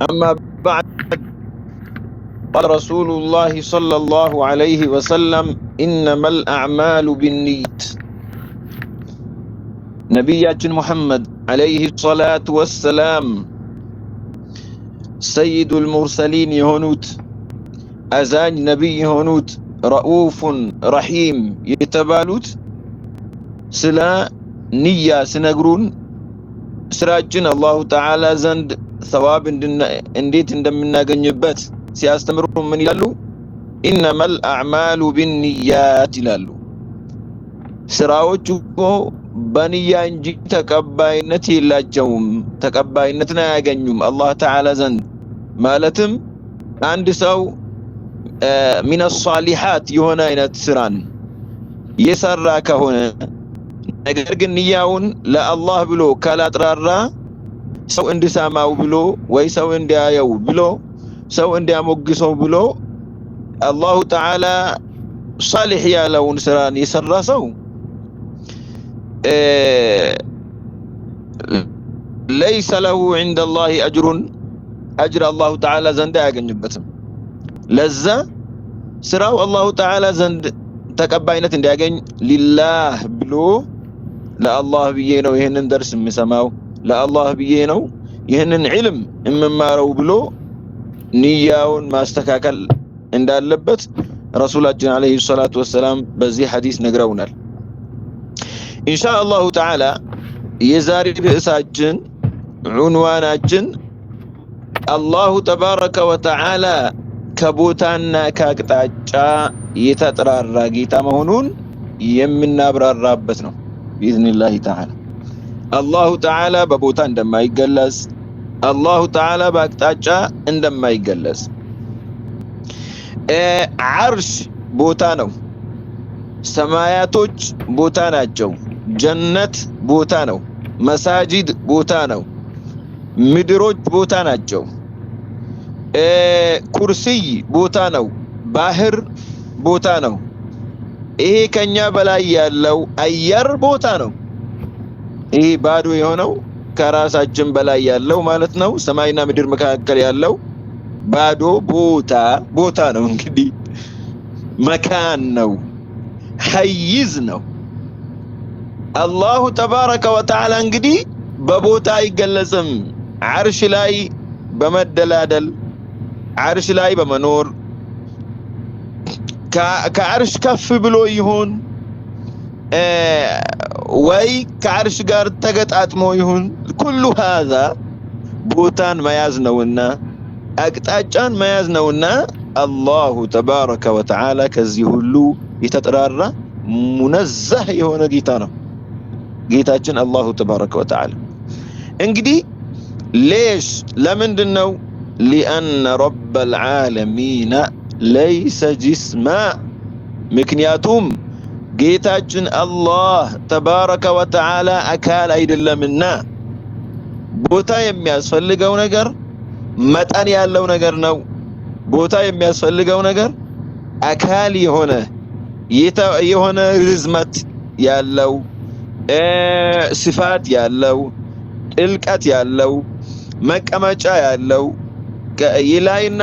أما بعد، قال رسول الله صلى الله عليه وسلم إنما الأعمال بالنيات. نبينا محمد عليه الصلاة والسلام سيد المرسلين يهونوت أزاج نبي يهونوت رؤوف رحيم يتبالوت سلا نية سنقرون سراجن الله تعالى زند ثواب انديت اندمنا جنبات سيستمرون من يلالو إنما الأعمال بالنيات يلالو سراوچو بنيا انجي تقباينتي لاجوم تقباينتنا ያገኙም الله تعالى زند مالتم عند سو من الصالحات የሆነ አይነት ስራን የሰራ ከሆነ ነገር ግን ንያውን ለአላህ ብሎ ካላጥራራ ሰው እንዲሰማው ብሎ ወይ ሰው እንዲያየው ብሎ ሰው እንዲያሞግሰው ብሎ አላሁ ተዓላ ሷሊህ ያለውን ስራን የሰራ ሰው ليس له عند الله أجر الله تعالى زند ያገኝበትም ለዛ ስራው አላሁ ተዓላ ዘንድ ተቀባይነት እንዲያገኝ ሊላህ ብሎ ለአላህ ብዬ ነው ይሄንን ደርስ የምሰማው ለአላህ ብዬ ነው ይሄንን ዒልም እምማረው ብሎ ንያውን ማስተካከል እንዳለበት ረሱላችን አለይሂ ሰላቱ ወሰላም በዚህ ሐዲስ ነግረውናል። ኢንሻአላሁ ተዓላ የዛሬ ርዕሳችን ዑንዋናችን አላሁ ተባረከ ወተዓላ ከቦታና ከአቅጣጫ የተጠራራ ጌታ መሆኑን የምናብራራበት ነው بإذنillah تعالى። አላሁ ተዓላ በቦታ እንደማይገለጽ አላሁ ተዓላ በአቅጣጫ እንደማይገለጽ ዓርሽ ቦታ ነው፣ ሰማያቶች ቦታ ናቸው፣ ጀነት ቦታ ነው፣ መሳጂድ ቦታ ነው፣ ምድሮች ቦታ ናቸው፣ ኩርሲይ ቦታ ነው፣ ባህር ቦታ ነው። ይሄ ከኛ በላይ ያለው አየር ቦታ ነው። ይሄ ባዶ የሆነው ከራሳችን በላይ ያለው ማለት ነው። ሰማይና ምድር መካከል ያለው ባዶ ቦታ ነው። እንግዲህ መካን ነው፣ ሐይዝ ነው። አላሁ ተባረከ ወተዓላ እንግዲህ በቦታ አይገለጽም። ዓርሽ ላይ በመደላደል ዓርሽ ላይ በመኖር ከዓርሽ ከፍ ብሎ ይሁን ወይ ከዓርሽ ጋር ተገጣጥሞ ይሁን ኩሉ هذا ቦታን መያዝ ነውና አቅጣጫን መያዝ ነውና አላሁ ተባረከ ወተዓላ ከዚህ ሁሉ የተጠራራ ሙነዘህ የሆነ ጌታ ነው ጌታችን አላሁ ተባረከ ወተዓላ። እንግዲህ ليش ለምንድነው لأن رب العالمين ليس جسما ምክንያቱም ጌታችን አላህ ተባረከ ወተዓላ አካል አይደለምና ቦታ የሚያስፈልገው ነገር መጠን ያለው ነገር ነው። ቦታ የሚያስፈልገው ነገር አካል የሆነ ርዝመት ያለው ስፋት ያለው ጥልቀት ያለው መቀመጫ ያለው የላይና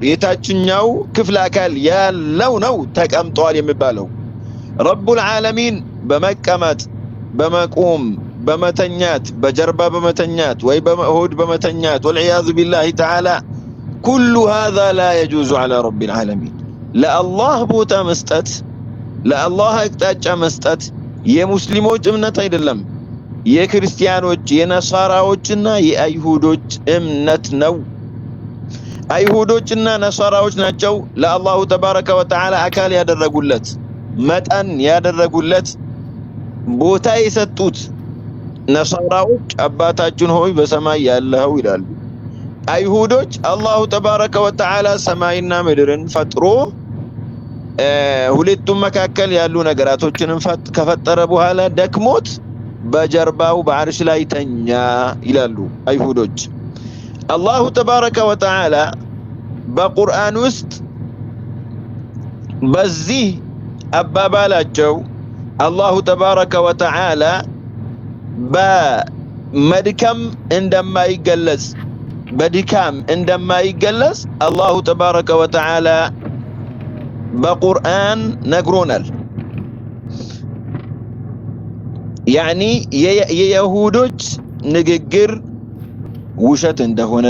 የታችኛው ክፍል አካል ያለው ነው ተቀምጧል የሚባለው። ረቡል ዓለሚን በመቀመጥ በመቆም በመተኛት በጀርባ በመተኛት ወይ በሆድ በመተኛት ወልዒያዙ ቢላሂ ተዓላ ኩሉ هذا لا يجوز على رب العالمين። ለአላህ ቦታ መስጠት ለአላህ አቅጣጫ መስጠት የሙስሊሞች እምነት አይደለም፣ የክርስቲያኖች የነሳራዎችና የአይሁዶች እምነት ነው። አይሁዶችና ነሳራዎች ናቸው ለአላሁ ተባረከ ወተዓላ አካል ያደረጉለት መጠን ያደረጉለት ቦታ የሰጡት። ነሳራዎች አባታችን ሆይ በሰማይ ያለኸው ይላሉ። አይሁዶች አላሁ ተባረከ ወተዓላ ሰማይና ምድርን ፈጥሮ ሁለቱም መካከል ያሉ ነገራቶችን ከፈጠረ በኋላ ደክሞት በጀርባው በዓርሽ ላይ ተኛ ይላሉ አይሁዶች። አላሁ ተባረከ ወተዓላ በቁርአን ውስጥ በዚህ አባባላቸው አላሁ ተባረከ ወተዓላ መድከም እንደማይገለጽ በድካም እንደማይገለጽ አላሁ ተባረከ ወተዓላ በቁርአን ነግሮናል። ያኒ የይሁዶች ንግግር ውሸት እንደሆነ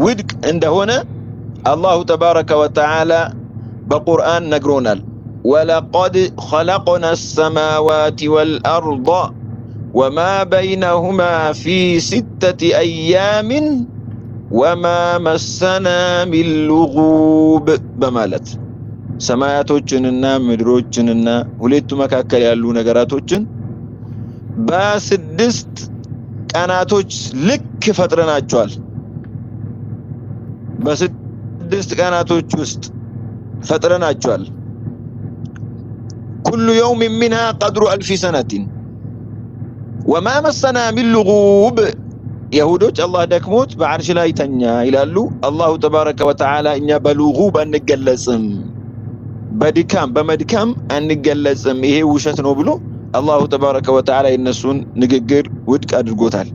ውድቅ እንደሆነ አላሁ ተባረከ ወተዓላ በቁርአን ነግሮናል። ወለቀድ ኸለቅና السماوات والأرض وما بينهما في 6 أيام وما مسنا من لغوب በማለት ሰማያቶችንና ምድሮችንና ሁለቱ መካከል ያሉ ነገራቶችን በ6 ቀናቶች ልክ ፈጥረናቸዋል። በ6 ቀናቶች ውስጥ ፈጥረናቸዋል። كل يوم منها قدر 1000 سنة وما مسنا من لغوب يهودوች አላህ ደክሞት በአርሽ ላይ ተኛ ይላሉ። አላሁ ተባረከ ወተዓላ እኛ በልጉብ አንገለጽም፣ በድካም በመድካም አንገለጽም፣ ይሄ ውሸት ነው ብሎ አላሁ ተባረከ ወተዓላ የነሱን ንግግር ውድቅ አድርጎታል።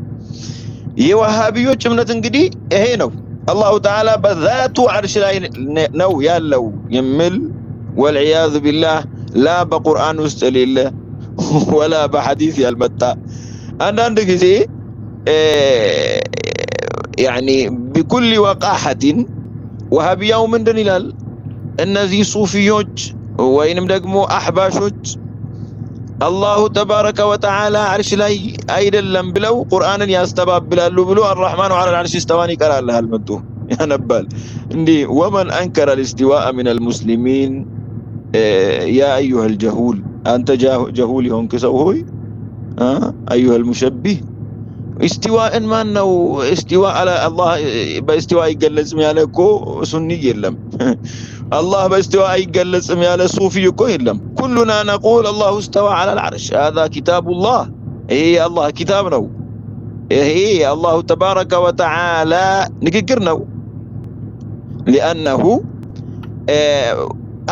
የዋሃቢዮች እምነት እንግዲህ ይሄ ነው። አላሁ ተዓላ በዛቱ አርሽ ላይ ነው ያለው የሚል ወልዒያዙ ቢላህ ላ በቁርአን ውስጥ የሌለ ወላ በሐዲስ ያልመጣ አንዳንድ ጊዜ ያኒ بكل وقاحة ወሃቢያው ምንድን ይላል? እነዚህ ሱፊዮች ወይንም ደግሞ አህባሾች አላሁ ተባረከ ወተዓላ አርሽ ላይ አይደለም ብለው ቁርአንን ያስተባብላሉ ብሎ الرحمن على العرش استوى ይቀራልሃል መጥቶ ያነባል እንዴ። ومن انكر الاستواء من المسلمين يا ايها الجهول انت جهول يونك سو هوي ايها المشبه استواء ما ነው استواء على الله باستواء ይገለጽም ያለ እኮ ሱኒ የለም። الله باستواء ይገለጽም ያለ ሱፊ እኮ የለም። كلنا نقول الله استوى على العرش هذا كتاب الله ايه الله كتاب ነው ايه الله تبارك وتعالى ንግግር ነው። لانه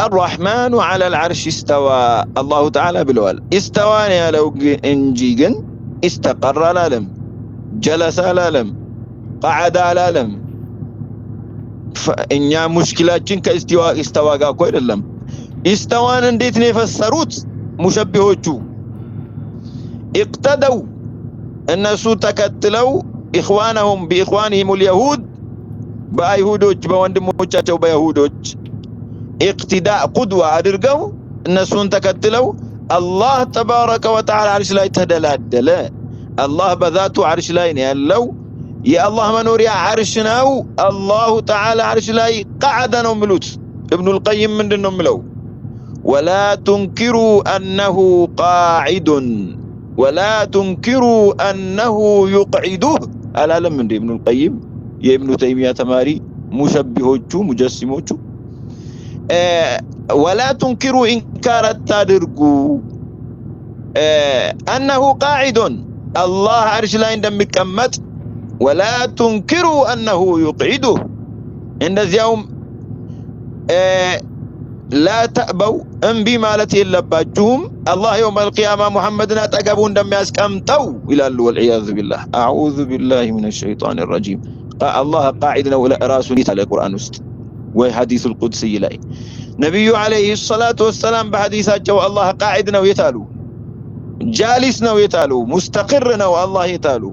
الرحمن على العرش استوى الله تعالى ብለዋል። استوى ያለው እንጂ ግን استقر አላለም፣ جلس አላለም፣ قعد አላለም። እኛ ሙሽኪላችን ከእስቲዋ ጋር እኮ አይደለም። استوان እንዴት ነው የፈሰሩት ሙሸቢሆቹ? اقتدوا እነሱ ተከትለው اخوانهم باخوانهم اليهود በአይሁዶች በወንድሞቻቸው በይሁዶች اقتداء قدوة አድርገው እነሱን ተከትለው አላህ ተባረከ ወተዓላ አርሽ ላይ ተደላደለ። አላህ በዛቱ አርሽ ላይ ነው ያለው። የአላህ መኖሪያ አርሽ ነው። አላሁ ተዓላ አርሽ ላይ قعد ነው የሚሉት። ኢብኑል ቀይም ምንድን ነው የሚለው? ولا تنكروا أنه قاعد ولا تنكروا أنه يقعده አላለም እንደ ኢብኑል ቀይም የኢብኑ ተይሚያ ተማሪ ሙሸቢሆቹ ሙጀሲሞቹ ولا تنكروا إنكار التادرقو أنه قاعد الله عرش لا عندما مكمت ولا تنكروا أنه يقعده عند اليوم لا تأبوا انبي مالتي اللباجهم الله يوم القيامة محمدنا تقبون دم يسكمتوا إلى الله والعياذ بالله. أعوذ بالله من الشيطان الرجيم. الله قاعدنا ولا راسه على القرآن است وحديث القدسي لاي نبي عليه الصلاة والسلام بحديثاته الله قاعدنا ويتالو جالسنا ويتالو مستقرنا والله يتالو.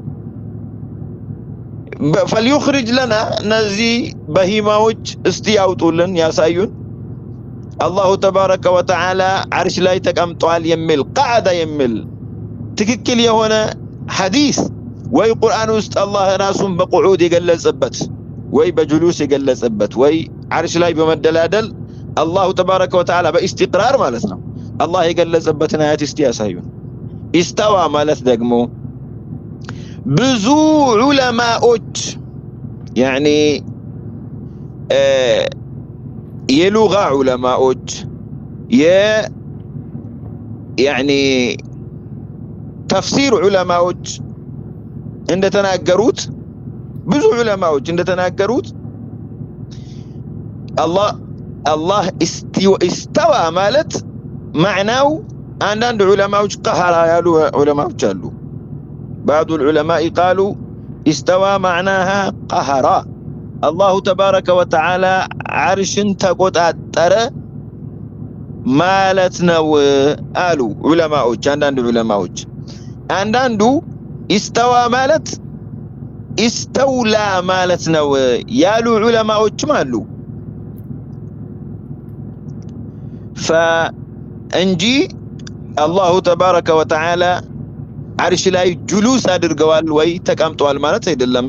فليخرج لنا نزي بهيماوج استياوتولن ياسايون الله تبارك وتعالى عرش لا يتقمطال يمل قعد يمل تككل يهونا حديث ወይ ቁርአን ውስጥ አላህ ራሱን በቁዑድ የገለጸበት ወይ በጁሉስ የገለጸበት ወይ አርሽ ላይ በመደላደል አላሁ ተባረከ ወተዓላ በእስቲቅራር ማለት ነው አላህ የገለጸበትን አያት እስቲ ያሳዩን። ኢስተዋ ማለት ደግሞ ብዙ ዑለማዎች ያኒ የሉጋ ዑለማዎች ያኒ ተፍሲር ዑለማዎች እንደተናገሩት ብዙ ዑለማዎች እንደተናገሩት አላህ ኢስተዋ ማለት ማዕናው አንዳንድ ዑለማዎች ቀሃራ ያሉ ዑለማዎች አሉ። بعض العلماء قالوا استوى معناها قهرا الله تبارك وتعالى عرش تقطعتر ማለት ነው አሉ ዑለማዎች አንዳንድ ዑለማዎች አንዳንዱ ኢስተዋ ማለት ኢስተውላ ማለት ነው ያሉ ዑለማዎችም አሉ ፈእንጂ አላሁ ተባረከ ወተዓላ عرش ላይ ጁሉስ አድርገዋል ወይ ተቀምጧል ማለት አይደለም